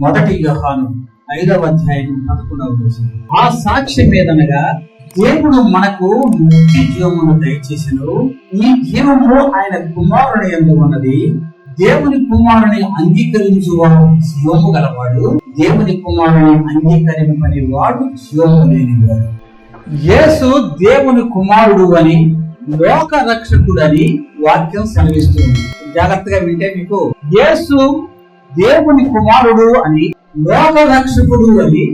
మొదటి యోహాను 5వ అధ్యాయం 11వ వచనం. ఆ సాక్ష్యం ఏదనగా దేవుడు మనకు నిత్య జీవమును దయచేసెను. ఈ జీవము ఆయన కుమారుని యందు ఉన్నది. దేవుని కుమారుని అంగీకరించువాడు జీవము గలవాడు, దేవుని కుమారుని అంగీకరింపని వాడు జీవము లేనివాడు. యేసు దేవుని కుమారుడు అని, లోక రక్షకుడు అని వాక్యం సెలవిస్తుంది. జాగ్రత్తగా వింటే మీకు యేసు దేవుని కుమారుడు అని, లోక రక్షకుడు అని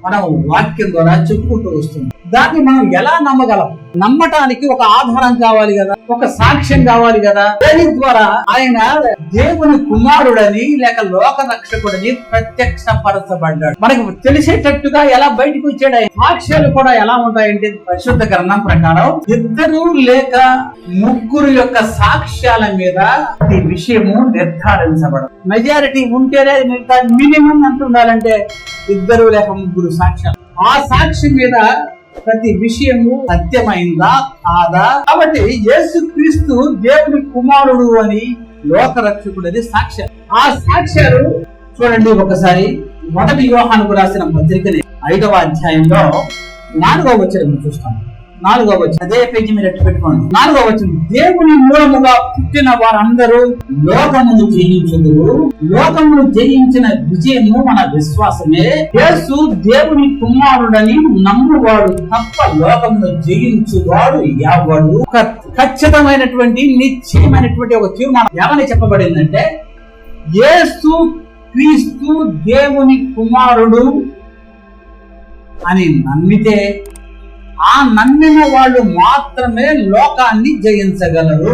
మనం వాక్యం ద్వారా చెప్పుకుంటూ వస్తుంది. దాన్ని మనం ఎలా నమ్మగలం? నమ్మటానికి ఒక ఆధారం కావాలి కదా, ఒక సాక్ష్యం కావాలి కదా. దాని ద్వారా ఆయన దేవుని కుమారుడని లేక లోక రక్షకుడని ప్రత్యక్షపరచబడ్డాడు. మనకు తెలిసేటట్టుగా ఎలా బయటకు వచ్చాడు ఆయన. సాక్ష్యాలు కూడా ఎలా ఉంటాయంటే పరిశుద్ధ గ్రంథం ప్రకారం 2 లేక 3 యొక్క సాక్ష్యాల మీద ఈ విషయము నిర్ధారించబడదు. మెజారిటీ ఉంటేనే మినిమం అంటుండాలంటే 2 లేక 3 సాక్ష్యాలు. ఆ సాక్ష్యం మీద ప్రతి విషయము సత్యమైందా కాదా. కాబట్టి యేసుక్రీస్తు దేవుని కుమారుడు అని, లోక రక్షకుడు అని సాక్ష్యం. ఆ సాక్ష్యాలు చూడండి ఒకసారి. మొదటి యోహానుకు రాసిన పత్రికని 5వ అధ్యాయంలో 4వ వచనం చూస్తాం. 4వ వచనం అదే పేజీ మీరు ఎట్టు పెట్టుకోండి. 4వ వచనం, దేవుని మూలముగా పుట్టిన వారందరూ లోకమును జయించుదురు, లోకమును జయించిన విజయము మన విశ్వాసమే. యేసు దేవుని కుమారుడని నమ్మువాడు తప్ప లోకమును జయించువాడు ఎవడు. ఒక ఖచ్చితమైనటువంటి నిశ్చయమైనటువంటి ఒక తీర్మానం ఏమని చెప్పబడిందంటే, యేసు క్రీస్తు దేవుని కుమారుడు అని నమ్మితే ఆ నమ్మిన వాళ్ళు మాత్రమే లోకాన్ని జయించగలరు.